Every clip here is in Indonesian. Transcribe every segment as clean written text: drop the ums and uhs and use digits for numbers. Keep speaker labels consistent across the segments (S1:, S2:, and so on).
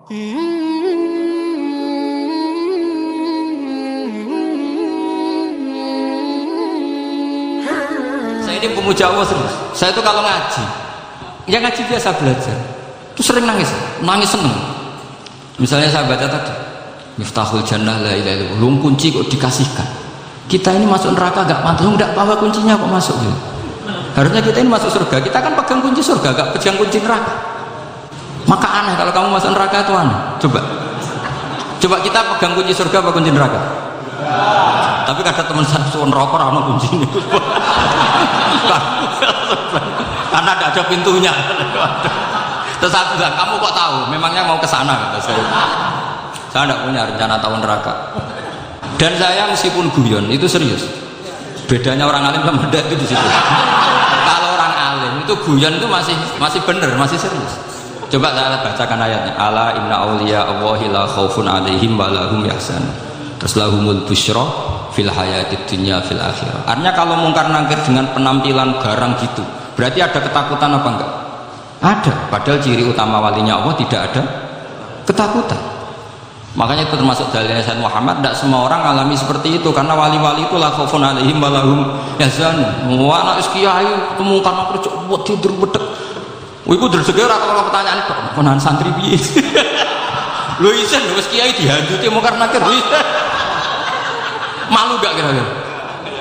S1: Saya ini pemuja Allah serius. Saya itu kalau ngaji, ya ngaji biasa belajar, itu sering nangis, nangis seneng. Misalnya saya baca tadi, Miftahul Jannah la ilaha illallah, lung kunci kok dikasihkan. Kita ini masuk neraka gak pantas, enggak bawa kuncinya kok masuk gitu. Harusnya kita ini masuk surga, kita kan pegang kunci surga, gak pegang kunci neraka. Maka aneh kalau kamu masuk neraka itu aneh. Coba kita pegang kunci surga apa kunci neraka? Tapi kadang teman saya suon rokok sama kunci ini. Karena tidak ada pintunya. Terus saya bilang, kamu kok tahu? Memangnya mau ke sana kata saya. Saya tidak punya rencana tahu neraka. Dan saya meskipun guyon itu serius. Bedanya orang alim sama tidak itu di situ. Kalau orang alim itu guyon itu masih benar, masih serius. Coba saya bacakan ayatnya. Ala inna awliya Allahi la khaufun alaihim wa lahum yahzan. Terus lahumul busyra fil hayatid dunya fil akhirah. Artinya kalau mungkar nangkir dengan penampilan garang gitu, berarti ada ketakutan apa enggak? Ada. Padahal ciri utama walinya Allah tidak ada ketakutan. Makanya itu termasuk dalilnya Sayyid Muhammad. Tidak semua orang alami seperti itu, karena wali-wali itu la khaufun alaihim wa lahum yahzan. Wah anak kiai temukan kerja buat tidur bedek. Iku derseger kalau pertanyaan konan santri piye? Lho isen wis kiai dihanduti mungkar nakir lho. Malu gak kira-kira?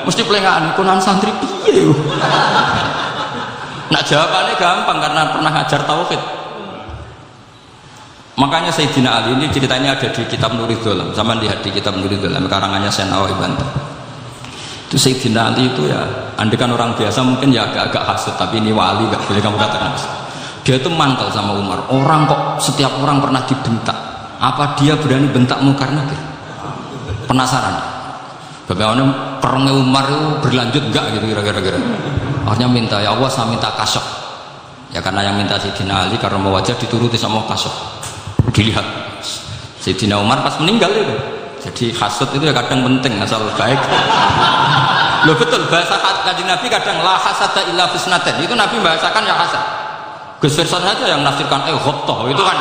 S1: Mesti pelengahan konan santri piye? Nak jawabannya gampang karena pernah ngajar tauhid. Makanya Sayyidina Ali ini ceritanya ada di kitab Nurul Dholam. Sama lihat di kitab Nurul Dholam karangannya Syekh Nawawi Banten. Itu Sayyidina Ali itu ya, andekan orang biasa mungkin ya agak-agak hasut, tapi ini wali gak boleh kamu katakan. Dia itu mantel sama Umar. Orang kok setiap orang pernah dibentak. Apa dia berani bentak mungkar nakir? Penasaran. Bagaimana perangnya Umar itu berlanjut enggak gitu kira-kira. Akhirnya minta, ya Allah saya minta kasok. Ya karena yang minta Sayyidina Ali karena mau wajah dituruti sama kasok. Dilihat Sayyidina Umar pas meninggal itu. Jadi hasud itu ya kadang penting asal baik. Loh betul, bahasa Kanjeng Nabi kadang la hasada illa fisnaten. Itu Nabi bahasakan ya hasad. Gus Verson saja yang menafsirkan ghobtoh itu kan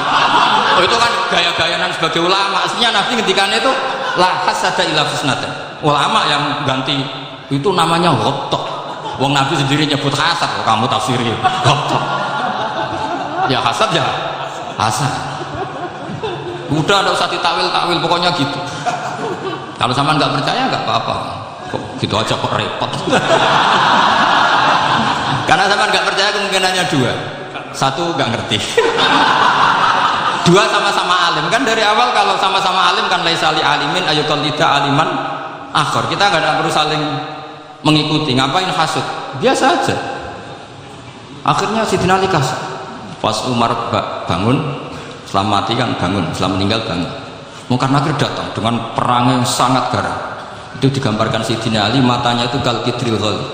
S1: gaya-gayanan sebagai ulama. Aslinya Nabi ngendikannya itu la hasada illa fisnaten. Ulama yang ganti itu namanya ghobtoh. Wong Nabi sendiri nyebut hasad, kamu tafsiri ghobtoh. Ya hasad ya hasad. Udah tidak usah ditakwil-takwil, pokoknya gitu. Kalau sama nggak percaya nggak apa-apa. Kok gitu aja kok repot. Karena sama nggak percaya kemungkinannya dua. Satu nggak ngerti. Dua sama-sama alim. Kan dari awal kalau sama-sama alim kan laisa li alimin ayyukal tidak aliman akhir. Kita nggak perlu saling mengikuti. Ngapain hasud? Biasa aja. Akhirnya Sayyidina Ali kasih. Pas Umar bangun, setelah mati kan bangun, setelah meninggal bangun. Mungkar nakir datang dengan perang yang sangat garang. Itu digambarkan Sayyidina Ali, matanya itu kal kidril ghali,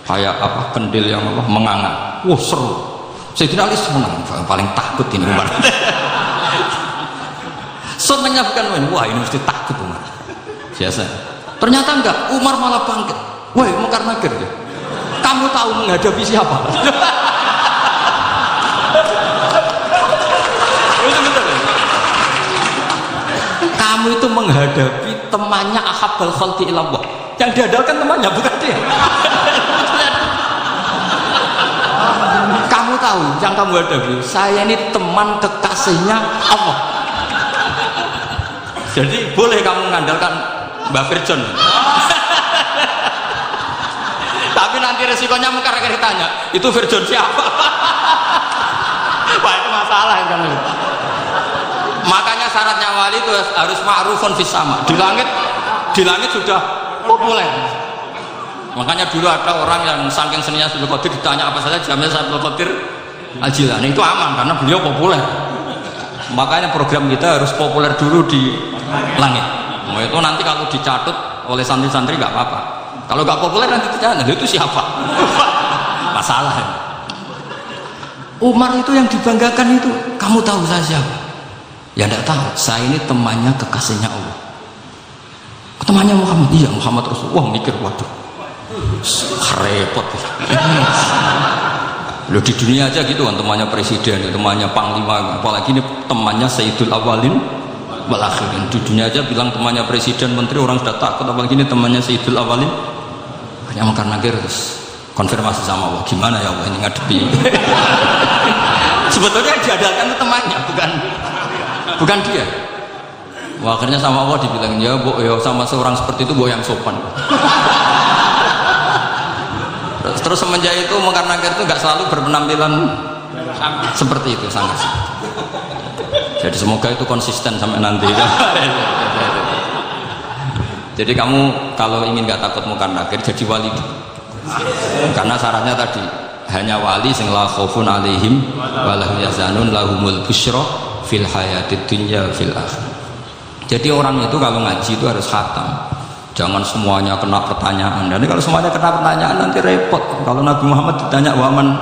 S1: kayak apa kendil yang apa menganga. Wah seru. Sayyidina Ali senang, paling takut ini Umar. Senangnya bukan main, wah ini mesti takut Umar. Biasa. Ternyata enggak, Umar malah bangkit. Woi mungkar nakir, kamu tahu menghadapi siapa? Kamu itu menghadapi temannya ahabbal khalqi ilallah. Yang diandalkan temannya bukan dia. Kamu tahu yang kamu hadapi, saya ini teman kekasihnya Allah. Jadi boleh kamu mengandalkan Mbak Firjon. Tapi nanti resikonya mungkar tanya, itu Firjon siapa? Wah itu masalah kan. Makanya syaratnya wali itu harus ma'rufun fis sama. Di langit sudah populer. Makanya dulu ada orang yang saking seninya Abdul Qadir ditanya apa saja jamnya Abdul Qadir Al-Jilani, itu aman karena beliau populer. Makanya program kita harus populer dulu di langit. Nah, itu nanti kalau dicatut oleh santri-santri nggak apa-apa. Kalau nggak populer nanti ditanya, itu siapa? Masalah. Umar itu yang dibanggakan itu, kamu tahu saya siapa? Ya tidak tahu, saya ini temannya kekasihnya Allah. Temannya Muhammad, iya Muhammad Rasulullah. Wah mikir, waduh repot. Loh di dunia aja gitu kan, temannya presiden, temannya panglima, apalagi ini temannya Sayyidul Awalin wal Akhirin. Di dunia aja bilang temannya presiden, menteri, orang sudah takut, apalagi ini temannya Sayyidul Awalin. Hanya mungkar nakir terus konfirmasi sama Allah, gimana ya Allah ini ngadepi. Sebetulnya yang diadakan itu temannya, bukan dia. Wah, akhirnya sama Allah dibilang, ya bu, ya sama seorang seperti itu bu yang sopan. Terus semenjak itu mungkar nakir itu nggak selalu berpenampilan seperti itu sangat. Jadi semoga itu konsisten sampai nanti. Jadi kamu kalau ingin nggak takut mungkar nakir jadi wali. Karena syaratnya tadi hanya wali sing la khaufun alaihim walahum yahzanun lahumul busyra fil hayatid dunya fil akhirah. Jadi orang itu kalau ngaji itu harus khatam. Jangan semuanya kena pertanyaan. Dan kalau semuanya kena pertanyaan nanti repot. Kalau Nabi Muhammad ditanya waman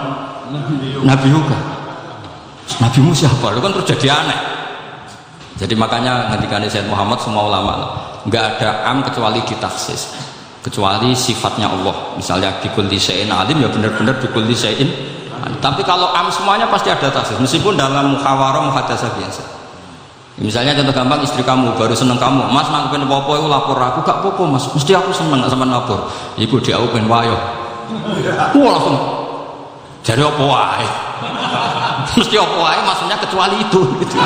S1: Nabi Yuga, Nabimu siapa? Itu kan terus jadi aneh. Jadi makanya ketika Sayyid Muhammad semua ulama nggak ada am kecuali ditaksis, kecuali sifatnya Allah. Misalnya bikulli syai'in alim ya benar-benar bikulli syai'in. Tapi kalau am semuanya pasti ada taksis. Meskipun dalam muhawarah muhadasah biasa. Misalnya contoh gampang, istri kamu baru seneng kamu, mas nak pengen apa-apa itu lapor aku, gak apa-apa mas, mesti aku seneng nak sama lapor. Iku dia aku pengen wayo. Wah langsung jadi apa wae. Mesti apa wae maksudnya kecuali itu. Gitu.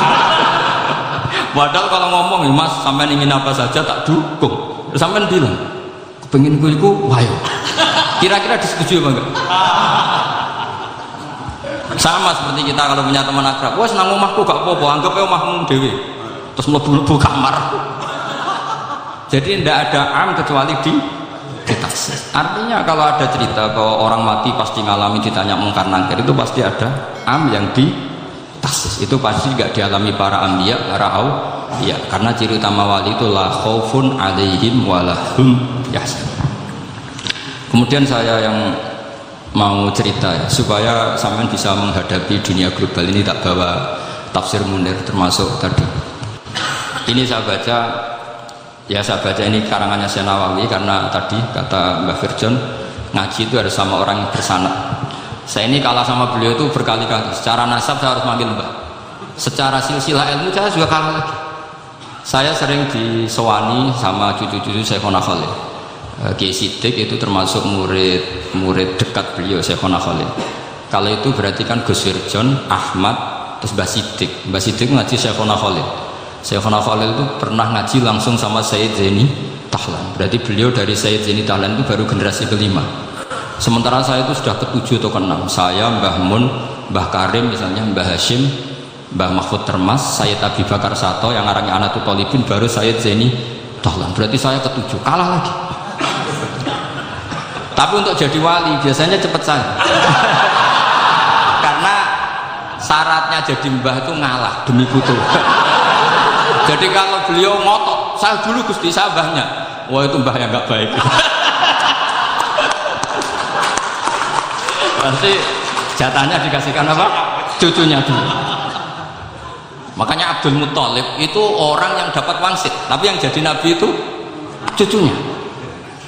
S1: Padahal kalau ngomong, mas sampean ingin apa saja tak dukung. Sampean bilang, pengen gue iku wayo. Kira-kira disetujui apa enggak? Sama seperti kita kalau punya teman akrab, wah senang omahku gak apa-apa, anggap omahmu dewe, terus mlebu kamar. Jadi tidak ada am kecuali di taksis. Artinya kalau ada cerita kalau orang mati pasti ngalami ditanya mungkar nakir, itu pasti ada am yang di taksis. Itu pasti gak dialami para anbiya, para auliya. Karena ciri utama wali itu la khaufun alaihim walahum yahzanun. Kemudian saya yang mau cerita ya, supaya sampean bisa menghadapi dunia global ini, tak bawa tafsir Munir termasuk tadi. Ini saya baca ini karangannya Syekh Nawawi karena tadi kata Mbah Firjon ngaji itu harus sama orang yang bersanad. Saya ini kalah sama beliau itu berkali-kali. Secara nasab saya harus manggil Mbah. Secara silsilah ilmu saya juga kalah lagi. Saya sering disewani sama cucu-cucu Syekhona Khalil. Kiai Siddiq itu termasuk murid dekat beliau Syekhona Khalil. Kalau itu berarti kan Gus Wirjon, Ahmad, terus Mbah Siddiq. Mbah Siddiq ngaji Syekhona Khalil. Syekhona Khalil itu pernah ngaji langsung sama Sayyid Zaini Tahlan. Berarti beliau dari Sayyid Zaini Tahlan itu baru generasi kelima. Sementara saya itu sudah ketujuh atau keenam. Saya, Mbah Mun, Mbah Karim misalnya, Mbah Hashim, Mbah Mahfud Termas, Sayyid Abi Bakar Sato yang arahnya Anatul Talibin, baru Sayyid Zaini Tahlan. Berarti saya ketujuh, kalah lagi. Tapi untuk jadi wali biasanya cepat saya. Karena syaratnya jadi mbah itu ngalah demi putu. Jadi kalau beliau ngotot, saya dulu Gusti saya mbahnya, wah itu mbah yang nggak baik. Pasti jatahnya dikasihkan apa? Cucunya dulu. Makanya Abdul Muthalib itu orang yang dapat wangsit, tapi yang jadi nabi itu cucunya.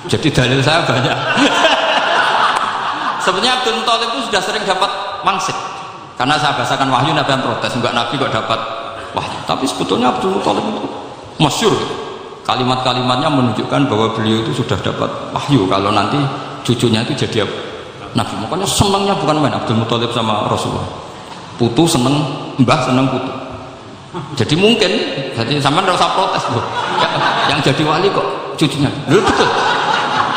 S1: Jadi dalil saya banyak. Sebenarnya Abdul Muthalib itu sudah sering dapat wangsit. Karena saya bahasakan wahyu, Nabi yang protes, enggak nabi kok dapat wahyu. Tapi sebetulnya Abdul Muthalib itu masyhur. Kalimat-kalimatnya menunjukkan bahwa beliau itu sudah dapat wahyu kalau nanti cucunya itu jadi nabi. Makanya senangnya bukan main Abdul Muthalib sama Rasulullah. Putu seneng, mbah seneng putu. Jadi mungkin, jadi sampean enggak usah protes loh. Yang jadi wali kok cucunya. Loh, betul.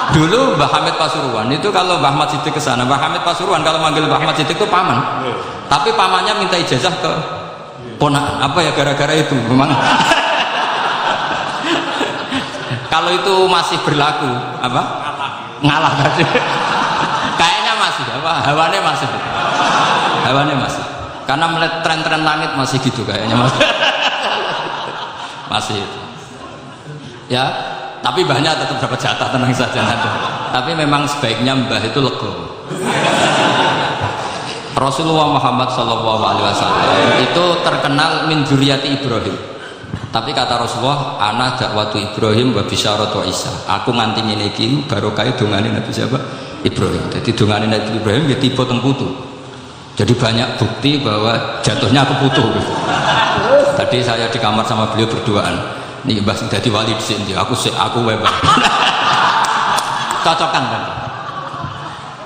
S1: Dulu Mbah Hamid Pasuruan itu kalau Mbah Ahmad Siddiq ke sana, Mbah Hamid Pasuruan kalau manggil Mbah Ahmad Siddiq itu paman. Tapi pamannya minta ijazah ke ponakan. Apa ya gara-gara itu memang. Kalau itu masih berlaku apa? Ngalah tadi. Kayaknya masih apa? Hawane masih. Hawane masih. Karena melihat tren-tren langit masih gitu kayaknya masih. Masih itu. Ya, tapi banyak tetap dapat jatah, tenang saja nanti. Tapi memang sebaiknya mbah itu lego. Rasulullah Muhammad SAW itu terkenal min dzurriyyati Ibrahim. Tapi kata Rasulullah, ana dakwatu Ibrahim wa bisyaratu Isa. Aku nganti ngene iki barokah dongane Nabi siapa? Ibrahim. Jadi dongane Nabi Ibrahim ya tiba teng putu. Jadi banyak bukti bahwa jatuhnya aku butuh gitu. Tadi saya di kamar sama beliau berduaan, nih Mbah jadi wali di sini, aku bebas. Cocokan kan?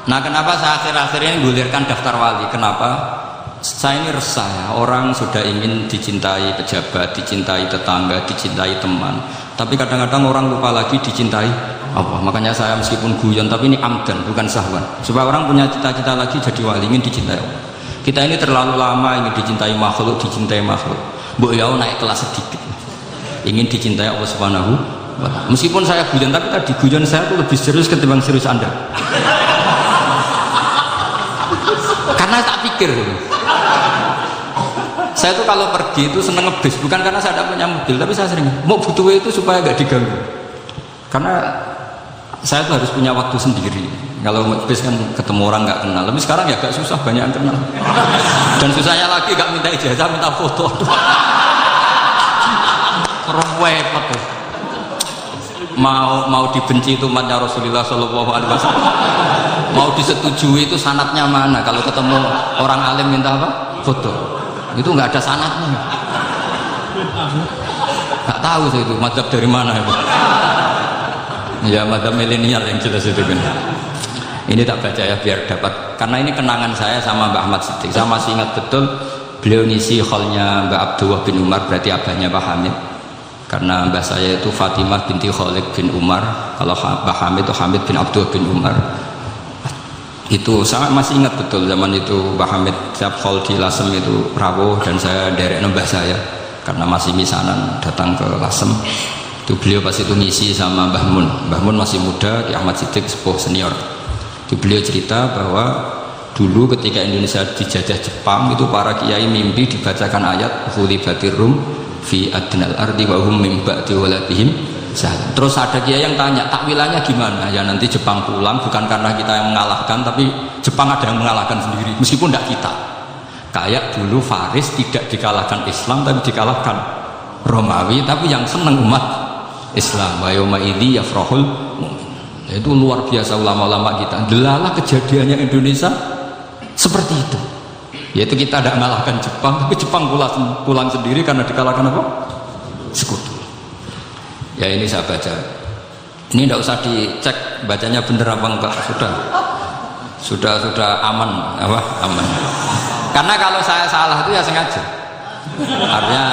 S1: Nah kenapa saya akhir-akhir ini gulirkan daftar wali? Kenapa? Saya ini resah ya, orang sudah ingin dicintai pejabat, dicintai tetangga, dicintai teman, tapi kadang-kadang orang lupa lagi dicintai apa. Makanya saya meskipun guyon, tapi ini amdan bukan sahwan, supaya orang punya cita-cita lagi jadi wali, ingin dicintai Allah. Kita ini terlalu lama ingin dicintai makhluk, Mbok ya naik kelas sedikit, ingin dicintai Allah Subhanahu wa Ta'ala. Meskipun saya guyon, tapi tadi guyon saya itu lebih serius ketimbang serius Anda. Karena tak pikir, saya tuh kalau pergi itu seneng ngebis, bukan karena saya tidak punya mobil, tapi saya sering mau butuh itu supaya gak diganggu. Karena saya tuh harus punya waktu sendiri. Kalau ngebis kan ketemu orang nggak kenal, tapi sekarang ya agak susah, banyak yang kenal. Dan susahnya lagi gak minta ijazah, minta foto. Repot. Mau dibenci itu umatnya Rasulullah Shallallahu Alaihi Wasallam, mau disetujui itu sanatnya mana? Kalau ketemu orang alim minta apa? Foto. Itu nggak ada sanatnya. Nggak tahu saya itu madzhab dari mana itu. Ya madzhab milenial yang jelas itu kan. Ini tak baca ya biar dapat, karena ini kenangan saya sama Mbak Ahmad Siddiq. Saya masih ingat betul beliau ngisi kholnya Mbak Abdullah bin Umar, berarti abahnya Mbak Hamid. Karena mbah saya itu Fatimah binti Khalid bin Umar, kalau Mbah Hamid itu Hamid bin Abdullah bin Umar. Itu saya masih ingat betul zaman itu Mbah Hamid siap khol di Lasem itu rawuh, dan saya derek mbah saya karena masih misanan datang ke Lasem. Itu beliau pas itu ngisi sama Mbah Mun masih muda, Ki Ahmad Siddiq sepuh senior. Itu beliau cerita bahwa dulu ketika Indonesia dijajah Jepang itu para kiai mimpi dibacakan ayat ghulibatir rum fi adnal ardi wa hum min ba'di waladihim. Terus ada kiai yang tanya takwilannya gimana? Ya nanti Jepang pulang bukan karena kita yang mengalahkan, tapi Jepang ada yang mengalahkan sendiri meskipun tidak kita. Kayak dulu Faris tidak dikalahkan Islam tapi dikalahkan Romawi, tapi yang senang umat Islam. Wa yauma idzi yafrahul mu'min. Itu luar biasa ulama-ulama kita. Delalah kejadiannya Indonesia seperti itu. Yaitu kita tidak mengalahkan Jepang, tapi Jepang pulang sendiri karena dikalahkan apa? Sekutu. Ya ini saya baca. Ini tidak usah dicek bacanya bener apa enggak, sudah aman, apa? Aman. Karena kalau saya salah itu ya sengaja. Artinya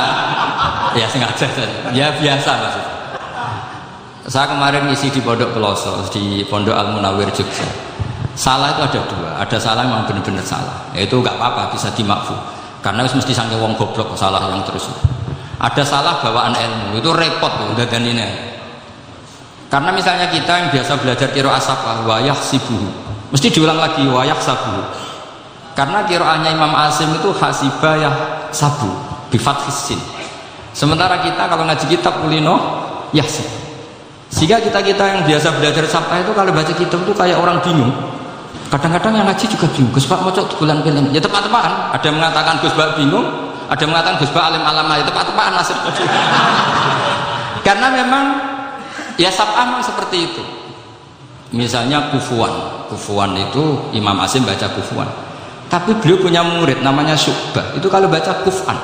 S1: ya sengaja, ya biasa maksudnya. Saya kemarin ngisi di Pondok Peloso, di Pondok Al Munawir Jogja. Salah itu ada dua, ada salah yang benar-benar salah, yaitu nggak apa-apa, bisa dimaafkan karena mesti sange wong goblok salah yang terus. Ada salah bawaan ilmu, itu repot udah dan ini. Karena misalnya kita yang biasa belajar qiraah sapa wayah sibuhu, mesti diulang lagi wayah sabuhu. Karena qiraahnya Imam Asim itu hasibah yah sabu bi fathis sin. Sementara kita kalau ngaji kitab kulino yahsib. Sehingga kita yang biasa belajar sapa itu kalau baca kitab itu kayak orang bingung. Kadang-kadang yang ngaji juga bingung, Gus Pak mocok bulan film ya tepat-tepatan. Ada yang mengatakan Gus Pak bingung, ada yang mengatakan Gus Pak alim alama, ya tepat-tepatan nasib. Karena memang ya sab'ah memang seperti itu. Misalnya kufuan itu Imam Asim baca kufuan, tapi beliau punya murid namanya Syu'bah, itu kalau baca kuf'an.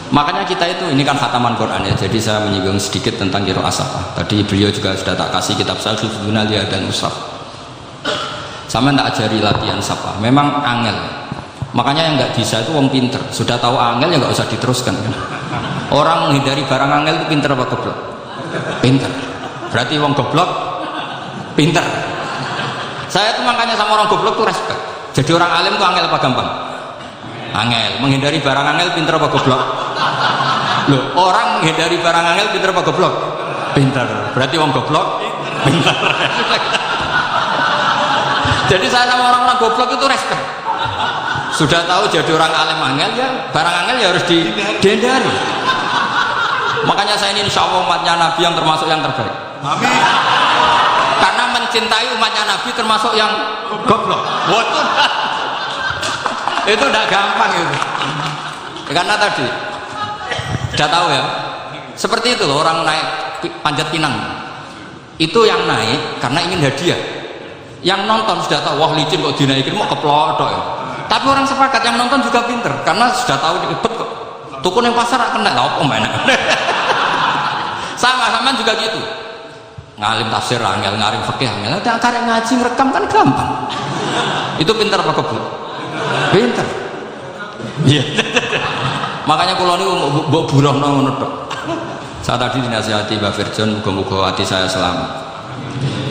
S1: Makanya kita itu, ini kan khataman Quran ya, jadi saya menyinggung sedikit tentang qiraah sab'ah. Tadi beliau juga sudah tak kasih kitab saya Hifdzuna Liya dan Mushaf. Sama tak ajari latihan sab'ah, memang angel. Makanya yang nggak bisa itu wong pinter, sudah tahu angel ya nggak usah diteruskan. Orang menghindari barang angel itu pinter apa goblok? Pinter. Berarti wong goblok pinter. Saya tuh makanya sama orang goblok tuh respect. Jadi orang alim tuh angel apa gampang? Angel. Menghindari barang angel pinter apa goblok? Loh, orang menghindari barang angel pinter apa goblok? Pinter. Berarti wong goblok pinter. Jadi saya sama orang-orang goblok itu respect. Sudah tahu jadi orang alim angel ya, barang angel ya harus dihindari. Makanya saya ini insya Allah umatnya Nabi yang termasuk yang terbaik. Amin. Karena mencintai umatnya Nabi termasuk yang goblok. Waduh. Itu tidak gampang itu. Karena tadi sudah tahu ya. Seperti itu loh orang naik Panjat Pinang. Itu yang naik karena ingin hadiah. Yang nonton sudah tahu, wah licin kok dinaikin mau keplodok ya. Tapi orang sepakat yang nonton juga pinter karena sudah tahu ribet kok. Tukun yang pasar kena lah apa mana. Sama juga gitu. Ngalim tafsir angel, ngalim fikih angel. Ada karek ngaji ngerekam kan gampang. Itu pinter apa kebut? Pinter. Iya. Makanya kula niku mbok buruhno ngono tok. Saya tadi dinasihati Mbak Virjon, muga-muga hati saya selamat.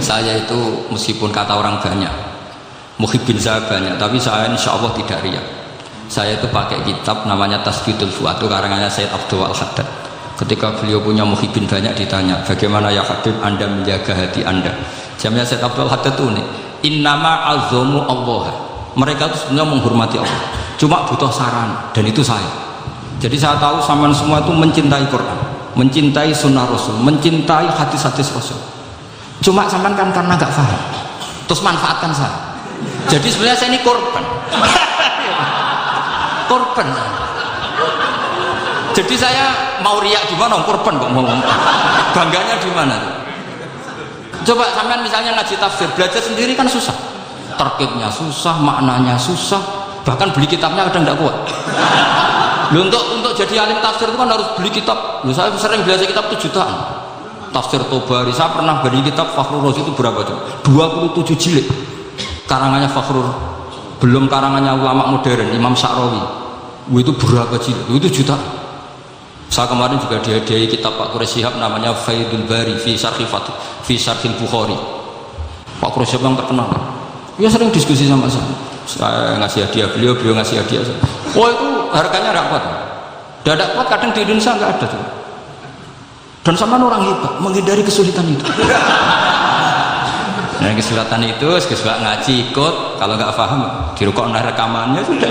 S1: Saya itu meskipun kata orang banyak, muhibbin saya banyak, tapi saya insya Allah tidak riya. Saya itu pakai kitab namanya Tasbidul Fuad, itu karangannya Sayyid Abdul Haddad. Ketika beliau punya muhibbin banyak ditanya, bagaimana ya Habib Anda menjaga hati Anda? Jamnya Sayyid Abdul Haddad itu nih, innama azomu Allah. Mereka itu sebenarnya menghormati Allah, cuma butuh saran, dan itu saya. Jadi saya tahu sampean semua itu mencintai Quran, mencintai sunnah Rasul, mencintai hadis-hadis Rasul. Cuma sampean kan karena gak paham, terus manfaatkan saya. Jadi sebenarnya saya ini korban. Korban. Jadi saya mau riak gimana? Korban kok ngomong. Bangganya di mana? Coba sampean misalnya ngaji tafsir, belajar sendiri kan susah. Terkibnya susah, maknanya susah, bahkan beli kitabnya kadang tidak kuat. Untuk jadi alim tafsir itu kan harus beli kitab. Saya sering belajar kitab itu jutaan. Tafsir Tobari, saya pernah beli kitab Fakhrur Razi itu berapa tuh? 27 jilid. Karangannya Fakhrur, belum karangannya ulama modern Imam Sa'rawi. Itu berapa jilid? Itu jutaan. Saya kemarin juga dihadiahi kitab Pak Quraish Shihab namanya Faidul Bari fi Syarhil Bukhari. Pak Quraish Shihab yang terkenal. Dia sering diskusi sama saya ngasih hadiah beliau ngasih hadiah saya. Oh itu harganya tidak kuat. Tidak kuat kadang di Indonesia nggak ada tuh. Dan sama orang hebat menghindari kesulitan itu. Nah kesulitan itu sesuatu ngaji ikut, kalau nggak paham dirukok rekamannya sudah.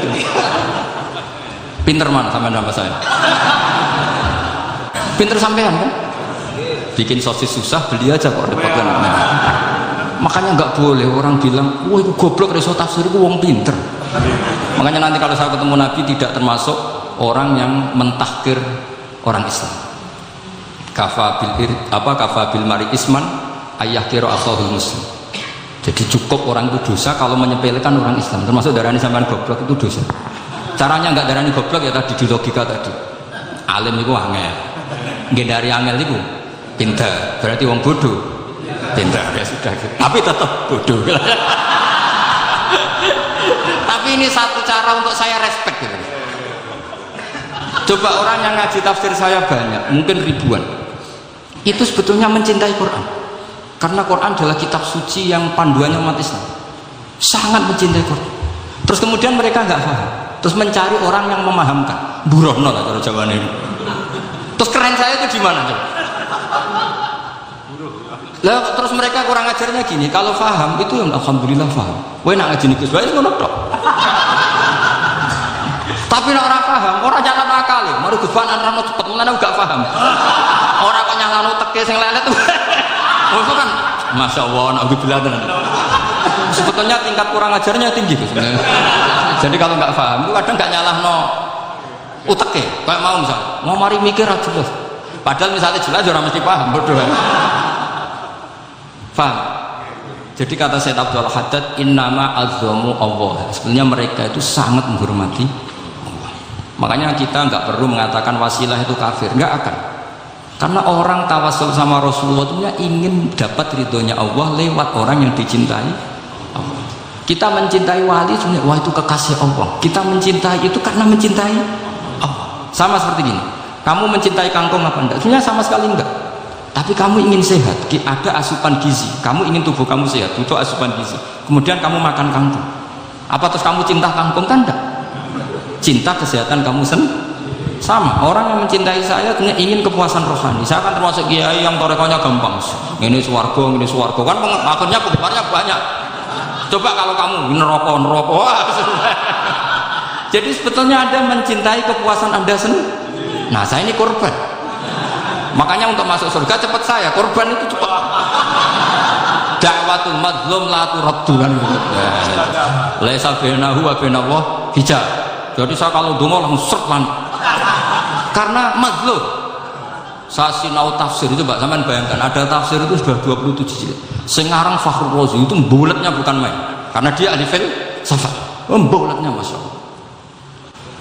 S1: Pinter mana sama nama saya? Pinter sampean kan? Bikin sosis susah beli aja kok repot kan. Nah, makanya nggak boleh orang bilang, wah itu goblok reso tafsir itu wong pinter. Makanya nanti kalau saya ketemu Nabi tidak termasuk orang yang mentahkir orang Islam. Kafa bil mari isman ayah kira akhahul muslim. Jadi cukup orang itu dosa kalau menyepelekan orang Islam, termasuk darani sampean goblok itu dosa. Caranya nggak darani goblok ya tadi di logika tadi. Alim itu angel. Nggih dari angel itu pinter, berarti wong bodoh pinter ya sudah gitu. Tapi tetap bodoh. Tapi ini satu cara untuk saya respect gitu. Coba orang yang ngaji tafsir saya banyak, mungkin ribuan, itu sebetulnya mencintai Quran karena Quran adalah kitab suci yang panduannya umat Islam, sangat mencintai Quran. Terus kemudian mereka nggak paham, terus mencari orang yang memahamkan, burono lah kalau jawabannya ini. Terus keren saya itu di mana coba? Lah terus mereka kurang ajarnya gini, kalau paham itu yang alhamdulillah paham. Kowe nak ngaji niku wae ngono tok. Tapi nek ora paham, ora jalan akal. Mari Gus Ban ana cepet mulane gak paham. Ora kok nyalano teke sing lelet. Oh itu kan masyaallah naudzubillah tenan. Sebetulnya tingkat kurang ajarnya tinggi Gus. Jadi kalau nggak paham itu kadang nggak nyalahno uteke, kayak mau misal mau mari mikir aja jelas, padahal misalnya jelas orang mesti paham, bodoh kan? Paham? Jadi kata Sayyid Abdul Haddad, innama azzamu Allah. Sebenarnya mereka itu sangat menghormati Allah. Makanya kita nggak perlu mengatakan wasilah itu kafir, nggak akan. Karena orang tawasul sama Rasulullah itu ingin dapat ridhonya Allah lewat orang yang dicintai Allah. Kita mencintai wali sebenarnya, wah itu kekasih Allah. Kita mencintai itu karena mencintai sama seperti gini, kamu mencintai kangkung apa enggak? Sebenarnya sama sekali enggak, tapi kamu ingin sehat, ada asupan gizi, kamu ingin tubuh kamu sehat, butuh asupan gizi, kemudian kamu makan kangkung, apa terus kamu cinta kangkung? Kan enggak, cinta kesehatan kamu sama. Orang yang mencintai saya ingin kepuasan rohani. Saya kan termasuk kiai yang torekonya gampang, ini swarga kan akhirnya penggemarnya banyak. Coba kalau kamu neraka jadi sebetulnya Anda mencintai kepuasan Anda sendiri. Nah saya ini korban, makanya untuk masuk surga cepat saya korban itu cepat. Da'watul mazlum la turaddu kan laisa bainahu wa bainallah hijab. Jadi saya kalau donga langsung serlan karena mazlum. Saya sinau tafsir itu Mbak, sampean bayangkan ada tafsir itu sudah 27 jilid. Sekarang Fakhrur Razi itu bulatnya bukan main karena dia ahli filsafat. Bolatnya Masya Allah.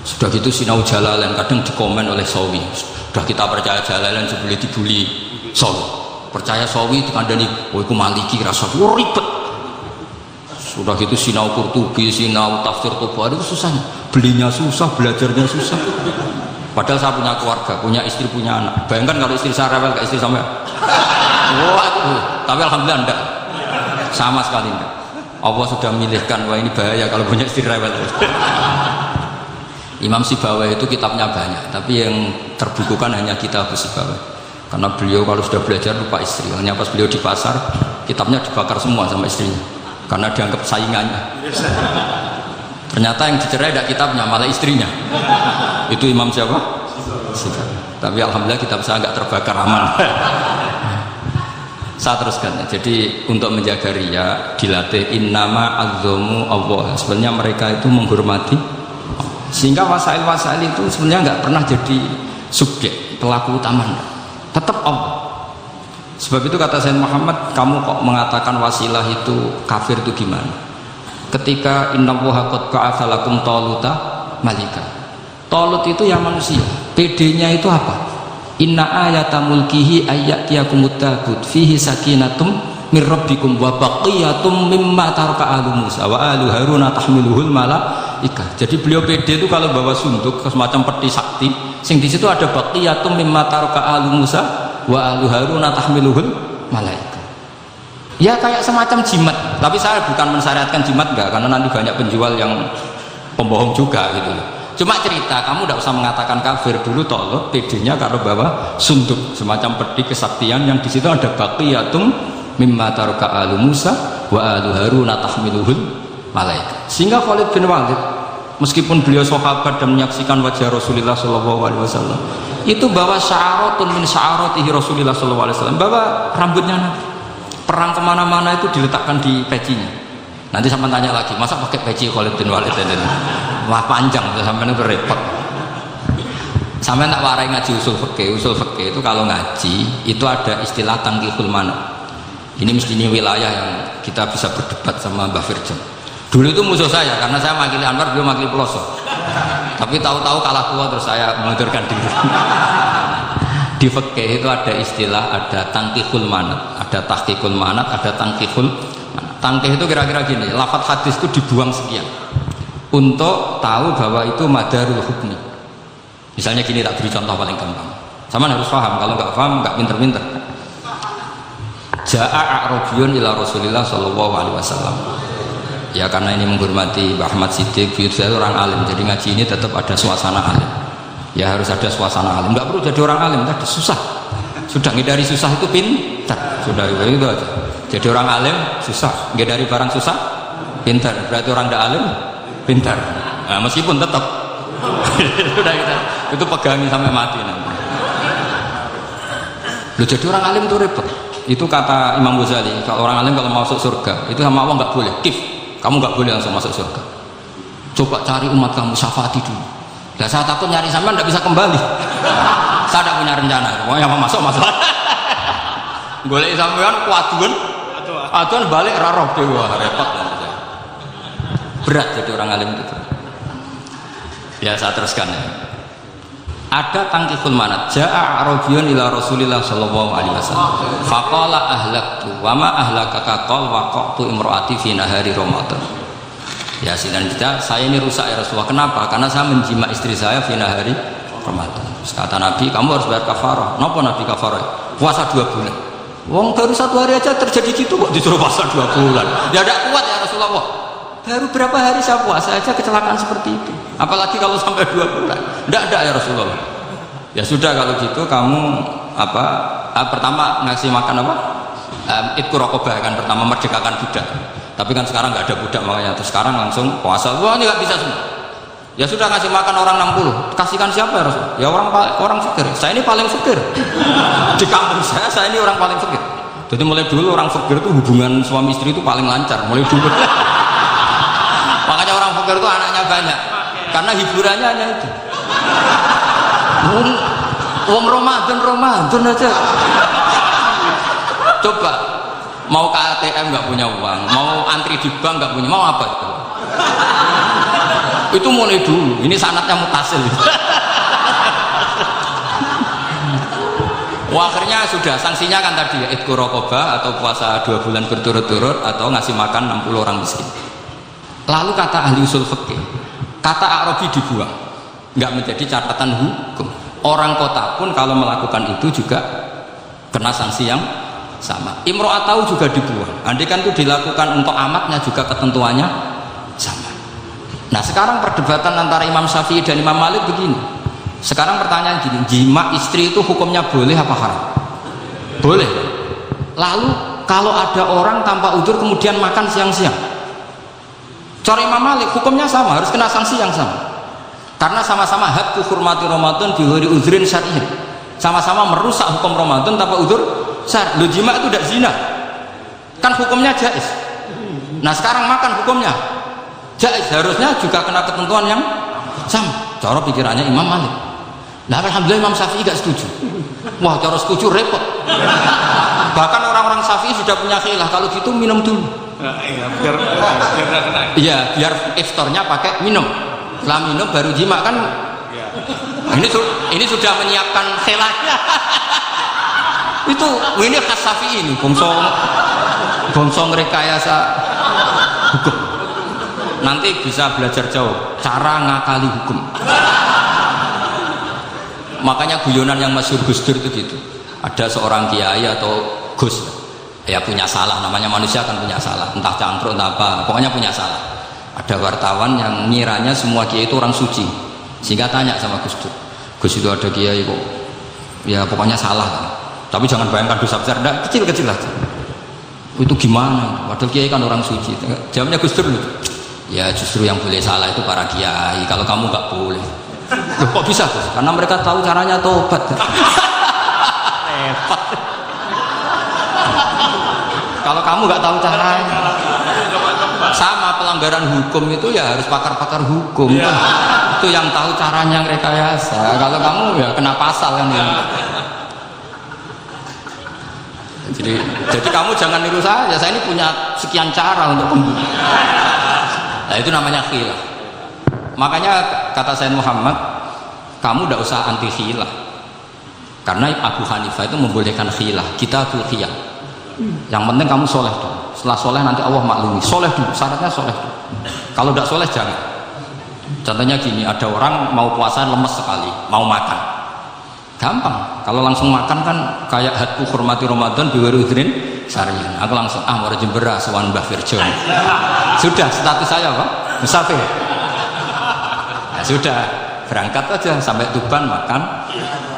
S1: Sudah gitu sinau Jalalain kadang dikomen oleh Sawi. Sudah kita percaya Jalalain sebelum dibully Sawi. Percaya Sawi dikandani, oh itu Maliki rasa ribet. Sudah gitu sinau Qurtubi, sinau tafsir Tabari itu susahnya. Belinya susah, belajarnya susah. Padahal saya punya keluarga, punya istri, punya anak. Bayangkan kalau istri saya rewel, istri sampai waduh, tapi alhamdulillah enggak. Sama sekali enggak. Allah sudah milihkan, wah ini bahaya kalau punya istri rewel. Imam Sibawai itu kitabnya banyak, tapi yang terbukukan hanya kitab Sibawai. Karena beliau kalau sudah belajar lupa istri. Hanya pas beliau di pasar, kitabnya dibakar semua sama istrinya. Karena dianggap saingannya. Ternyata yang dicerai tidak kitabnya, malah istrinya. Itu Imam siapa? Tapi alhamdulillah kitab saya nggak terbakar, aman. Saya teruskan. Jadi untuk menjaga ria dilatih innama azzamu Allah. Sebenarnya mereka itu menghormati, sehingga wasail-wasail itu sebenarnya nggak pernah jadi subjek pelaku utama, tetap Allah. Sebab itu kata Sayyid Muhammad, kamu kok mengatakan wasilah itu kafir itu gimana? Ketika innallaha qad ba'atsa lakum taluta malika. Talut itu yang manusia. PD-nya itu apa? Inna ayata mulkihi ayyatiyakumut tabut fihi sakinatum mir rabbikum wa baqiyatum mimma taraka alu Musa wa alu Haruna tahmiluhul malaika. Jadi beliau PD itu kalau bawa sunduk semacam peti sakti, sing di situ ada baqiyatum mimma taraka alu Musa wa alu Haruna tahmiluhul malaika. Ya kayak semacam jimat, tapi saya bukan mensyariatkan jimat enggak, karena nanti banyak penjual yang pembohong juga gitu. Cuma cerita, kamu tidak usah mengatakan kafir dulu. Tolong PD-nya kalau bawa sunduk semacam peti kesaktian yang di situ ada baqiyatum mimma taraka alu Musa wa alu Haruna tahmiluhul malaika. Sehingga Khalid bin Walid meskipun beliau sahabat dan menyaksikan wajah Rasulullah SAW, itu bawa sya'aratun min sya'aratihi Rasulullah SAW, bawa rambutnya Nabi. Perang kemana-mana itu diletakkan di pecinya. Nanti sampai tanya lagi, masa pakai peci Khalid bin Walid ini? Wah panjang, sampai itu repot. Sampai tak warai ngaji usul fikih. Usul fikih itu kalau ngaji itu ada istilah tangkihul manat. Ini mestinya wilayah yang kita bisa berdebat sama Mbah Firjan. Dulu itu musuh saya karena saya makili Anwar, beliau makili Peloso. Tapi tahu-tahu kalah tua terus saya mengundurkan diri. Di fikih itu ada istilah, ada tangkihul manat, ada tahqiqul manat, ada tangkihul manat. Tangkih itu kira-kira gini, lafadz hadis itu dibuang sekian untuk tahu bahwa itu madarul hukmi. Misalnya gini, tak beri contoh paling gampang. Sama harus paham, kalau nggak paham nggak pinter-pinter. Ja'a a'rabiyun ila Rasulillah sallallahu alaihi wasallam. Ya karena ini menghormati Mbah Ahmad Siddiq, saya orang alim, jadi ngaji ini tetap ada suasana alim. Ya harus ada suasana alim, nggak perlu jadi orang alim, tadi susah. Sudah ngindari susah itu pintar, sudah itu aja. Jadi orang alim susah, ngindari barang susah pintar. Berarti orang tidak alim pintar. Nah, meskipun tetap sudah itu pegangi sampai mati nanti. Loh, jadi orang alim itu repot. Itu kata Imam Ghazali, kalau orang alim kalau masuk surga itu sama Allah nggak boleh. Kif, kamu nggak boleh langsung masuk surga. Coba cari umat kamu, syafaati dulu. Dan saya takut nyari sampean tidak bisa kembali. Saya tidak punya rencana. Pokoknya mau masuk. Golek sampean kuatun, atuan balik raroh dewa repot. Berat jadi orang alim itu. Ya saya teruskan ya. Ada tangkihul manat. Ja'a Arabiyun ila Rasulillah sallallahu alaihi wasallam. Faqala ahlaktu wa ma ahlakaka qal waqtu imraati fi nahari Ramadan. Ya sinan kita, saya ini rusak ya Rasulullah. Kenapa? Karena saya menjima istri saya fi nahari Ramadan. Kata Nabi, kamu harus bayar kafarah. Kenapa Nabi kafarah? Puasa 2 bulan. Wong baru 1 hari aja terjadi gitu kok disuruh puasa 2 bulan. Ya tidak kuat ya Rasulullah. Baru berapa hari saya puasa aja kecelakaan seperti itu. Apalagi kalau sampai 2 bulan. Tidak ya Rasulullah. Ya sudah kalau gitu kamu pertama ngasih makan apa? Itqu raqabah kan, pertama merdekakan budak. Tapi kan sekarang nggak ada budak makanya terus sekarang langsung puasa. Wah ini nggak bisa semua. Ya sudah ngasih makan orang 60. Kasihkan siapa ya Rasul? Ya orang fakir. Saya ini paling fakir. Di kampung saya ini orang paling fakir. Jadi mulai dulu orang fakir itu hubungan suami istri itu paling lancar. Mulai dulu. Makanya orang fakir itu anaknya banyak. Karena hiburannya hanya itu. Wong Ramadan aja. Coba mau ke ATM nggak punya uang, mau antri di bank nggak punya, mau apa itu? Itu mulai dulu, ini sanatnya mutasil. Wah, akhirnya sudah sanksinya kan tadi ya, idku raqabah atau puasa 2 bulan berturut-turut atau ngasih makan 60 orang miskin. Lalu kata ahli usul fikih, kata Arabi dibuang, nggak menjadi catatan hukum. Orang kota pun kalau melakukan itu juga kena sanksi yang sama. Imro'atau juga dibuang. Andai kan itu dilakukan untuk amatnya juga ketentuannya sama. Nah sekarang perdebatan antara Imam Syafi'i dan Imam Malik begini. Sekarang pertanyaan gini, jima istri itu hukumnya boleh apa haram? Boleh. Lalu kalau ada orang tanpa udzur kemudian makan siang-siang, cara Imam Malik hukumnya sama, harus kena sanksi yang sama. Karena sama-sama hadku hurmati Ramadan bighairi uzrin syar'iyyin. Sama-sama merusak hukum Ramadan tanpa udzur syar'i. Lu jima itu tidak zina. Kan hukumnya jaiz. Nah, sekarang makan hukumnya jaiz, harusnya juga kena ketentuan yang sama. Cara pikirannya Imam Malik. Nah, alhamdulillah Imam Syafi'i gak setuju. Wah, cara setuju repot. Bahkan orang-orang Syafi'i sudah punya khilaf, kalau gitu minum dulu. Iya, biar iftarnya pakai minum. Setelah minum baru jima kan. Ini sudah menyiapkan khilafnya. Ini khas Syafi'i ini, bongso ngerekayasa hukum. Nanti bisa belajar jauh cara ngakali hukum. Makanya guyonan yang masyhur Gus Dur itu gitu. Ada seorang kiai atau Gus ya punya salah, namanya manusia kan punya salah, entah cangkruk entah apa, pokoknya punya salah. Ada wartawan yang ngiranya semua kiai itu orang suci, sehingga tanya sama Gus Dur, Gus itu ada kiai kok ya pokoknya salah kan? Tapi jangan bayangkan dosa besar, kecil-kecil aja. Itu gimana? Padahal kiai kan orang suci. Jawabnya Gus Dur, ya justru yang boleh salah itu para kiai, kalau kamu nggak boleh. Loh, kok bisa Gus? Karena mereka tahu caranya tobat. Repot. Kalau kamu nggak tahu caranya, sama pelanggaran hukum itu ya harus pakar-pakar hukum. Itu yang tahu caranya rekayasa. Kalau kamu ya kena pasal kan ya. Jadi kamu jangan niru saya ini punya sekian cara untuk pembunuh. Nah itu namanya khilaf. Makanya kata Sayyid Muhammad, kamu tidak usah anti khilaf, karena Abu Hanifah itu membolehkan khilaf. Kita tuh khiyam. Yang penting kamu soleh dulu. Setelah soleh nanti Allah maklumi. Soleh dulu, syaratnya soleh dulu. Kalau tidak soleh jangan. Contohnya gini, ada orang mau puasa lemes sekali, mau makan, gampang. Kalau langsung makan kan kayak hadku hormati Ramadan bighairi udzrin syar'iyyin. Aku langsung mau jembera sowan Mbah Firjon. Sudah status saya Pak, musafir. Nah, sudah berangkat aja sampai Tuban makan.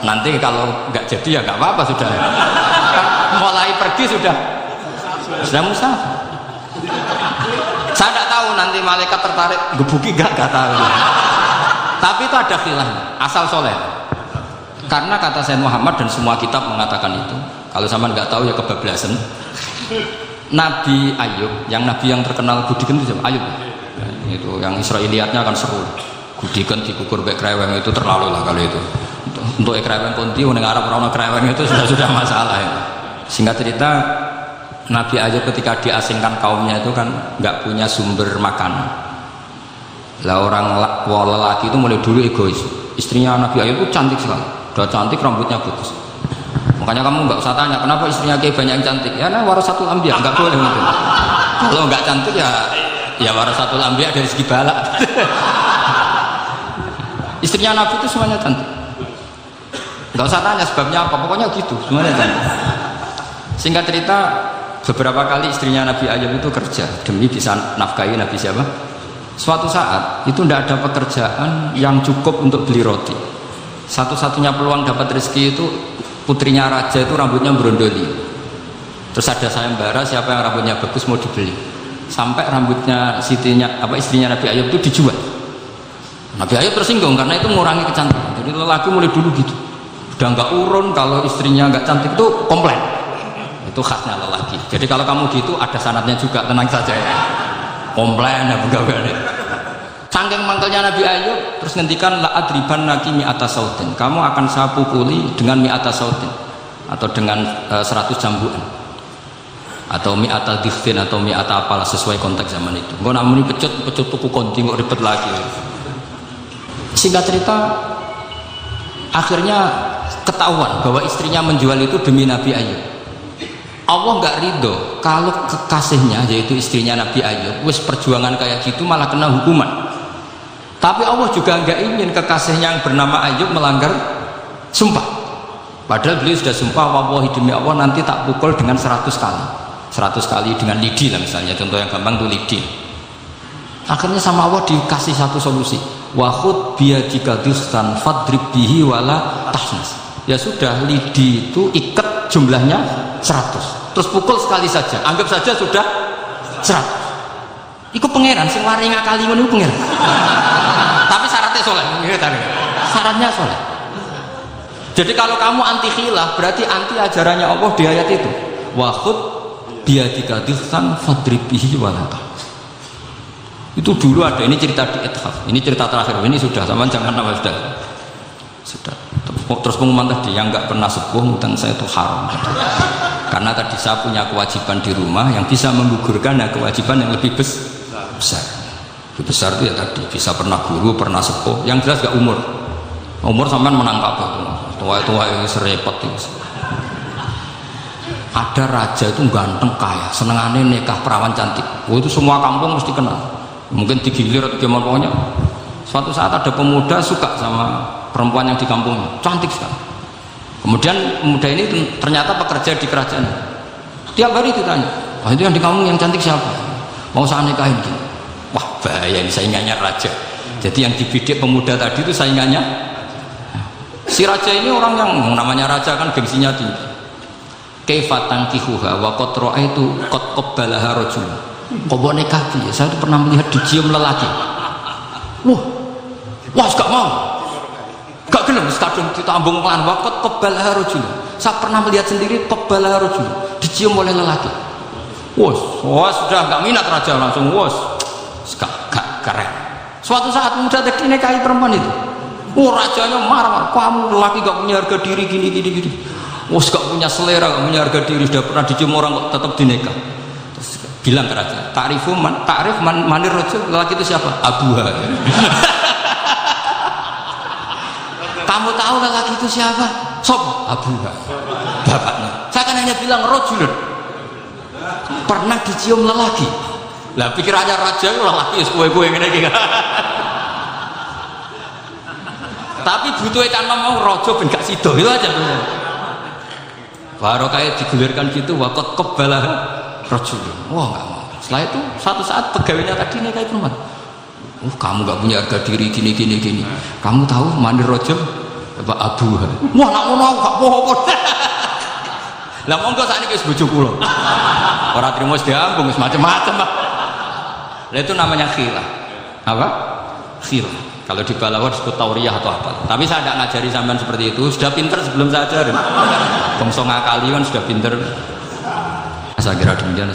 S1: Nanti kalau nggak jadi ya nggak apa-apa sudah. Kan mulai pergi sudah musafir. Saya tidak tahu nanti malaikat tertarik gebuki nggak tahu. Tapi itu ada khilafnya, asal soleh. Karena kata Sayyid Muhammad dan semua kitab mengatakan itu. Kalau sama nggak tahu ya kebablasan. Nabi Ayub, yang nabi yang terkenal Gudikan itu siapa? Ayub. Nah, itu yang Israiliyatnya akan seru. Gudikan dikukur baik kreweng itu terlalu lah kalau itu. Untuk kreweng konti, orang Arab orang kreweng itu sudah masalah. Ya. Singkat cerita, Nabi Ayub ketika diasingkan kaumnya itu kan nggak punya sumber makanan. Lah orang lelaki itu mulai dulu egois. Istrinya Nabi Ayub itu cantik sekali, udah cantik rambutnya bagus. Makanya kamu nggak usah tanya kenapa istrinya kayak banyak yang cantik. Ya nah warasatul anbiya nggak boleh gitu. Kalau nggak cantik ya warasatul anbiya dari segi balak. Istrinya Nabi itu semuanya cantik. Nggak usah tanya sebabnya apa, pokoknya gitu semuanya cantik. Singkat cerita, beberapa kali istrinya Nabi Ayub itu kerja demi bisa nafkahi Nabi siapa? Suatu saat itu tidak ada pekerjaan yang cukup untuk beli roti. Satu-satunya peluang dapat rezeki itu putrinya raja itu rambutnya berondoli. Terus ada sayembara siapa yang rambutnya bagus mau dibeli. Sampai rambutnya istrinya Nabi Ayub itu dijual. Nabi Ayub tersinggung karena itu mengurangi kecantikan. Jadi lelaki mulai dulu gitu. Udah nggak urun kalau istrinya nggak cantik itu komplain. Itu khasnya lelaki. Jadi kalau kamu gitu ada sanadnya juga, tenang saja ya. Komplain ya pegawai. Saking mangkelnya Nabi Ayub terus ngendikan la adriban naki mi'ata sautin. Kamu akan saya pukuli dengan mi'ata sautin atau dengan 100 jambuan. Atau mi'ata dikhin atau mi'ata apalah sesuai konteks zaman itu. Engko namuni pecut tuku konti kok ribet lagi. Singkat cerita, akhirnya ketahuan bahwa istrinya menjual itu demi Nabi Ayub. Allah nggak ridho kalau kekasihnya, yaitu istrinya Nabi Ayub, wis perjuangan kayak gitu malah kena hukuman. Tapi Allah juga nggak ingin kekasihnya yang bernama Ayub melanggar sumpah. Padahal beliau sudah sumpah, wallahi demi Allah nanti tak pukul dengan 100 kali. 100 kali dengan lidi lah misalnya, contoh yang gampang tuh lidi. Akhirnya sama Allah dikasih satu solusi. Wa khud biyadika dhustan fadrib bihi wala tahnas. Ya sudah, lidi itu ikat jumlahnya 100. Terus pukul sekali saja. Anggap saja sudah 100. Iku pangeran sing wari ngakali ngono iku pangeran. Tapi syaratnya soleh. Syaratnya soleh. Jadi kalau kamu anti khilaf berarti anti ajarannya Allah di ayat itu. Wa khud biyadika dhustan fadrib bihi wala tahnas. Itu dulu ada, ini cerita di Ithaf, ini cerita terakhir, ini sudah, sama jangan nama sudah. Terus pengumuman tadi, yang nggak pernah sepuh utang saya itu haram. Karena tadi saya punya kewajiban di rumah yang bisa menggugurkan ya kewajiban yang lebih besar. Lebih besar itu ya tadi, bisa pernah guru, pernah sepuh, yang jelas gak umur. Umur sampean menangkap itu, tua-tua yang serepot itu. Ada raja itu ganteng kaya, senengannya nikah perawan cantik. Oh, itu semua kampung mesti kenal. Mungkin digilir atau gimana pokoknya. Suatu saat ada pemuda suka sama perempuan yang di kampungnya, cantik sekali. Kemudian pemuda ini ternyata pekerja di kerajaan. Tiap hari ditanya, oh, itu yang di kampung yang cantik siapa? Mau saya nikahin gitu. Wah bahaya, ini saingannya raja. Jadi yang dibidik pemuda tadi itu saingannya. Si raja ini orang yang namanya raja kan gengsinya tinggi. Kaifa tankihuha wa qad ra'aitu qad qabbalaha rajul. Kok boleh kaki ya? Saya itu pernah melihat dicium lelaki. Wah, gak mau. Gak gelem kadung ditambung lan waktu qabbalaha rajul. Saya pernah melihat sendiri qabbalaha rajul, dicium oleh lelaki. Wah, sudah gak minat raja langsung gak keren. Suatu saat muda tadi nikahi perempuan itu. Rajanya marah, kamu lelaki gak punya harga diri gini. Gak punya selera, gak punya harga diri, sudah pernah dicium orang kok tetap dinikah. Bilang ke raja, takrif manir rajul, lelaki itu siapa? Abuha. Kamu tahu lelaki itu siapa? Sob, Abuha, bapaknya. Saya kan hanya bilang rajulun, pernah dicium lelaki. Lah pikirannya raja lelaki kue ini. Tapi butuh ikan mau rojo ben gak sido itu aja. Baru kayak digulirkan gitu, wakot kebalah rajul. Wah nggak mau. Setelah itu satu saat pegawainya tadi nikahi perempuan. Kamu nggak punya harga diri gini. Kamu tahu mandir rajul apa Abuha? Wah nak ngono gak apa-apa. Lah monggo sakniki wis bojo kula. Ora trimo wis diambung wis macam-macam. Lah itu namanya khilaf. Apa? Khilaf. Kalau di Balawar disebut tauriyah atau apa. Tapi saya tidak ngajari sampean seperti itu. Sudah pinter sebelum saya ajarin. Bangsa ngakali kan sudah pinter. Saya kira demikian.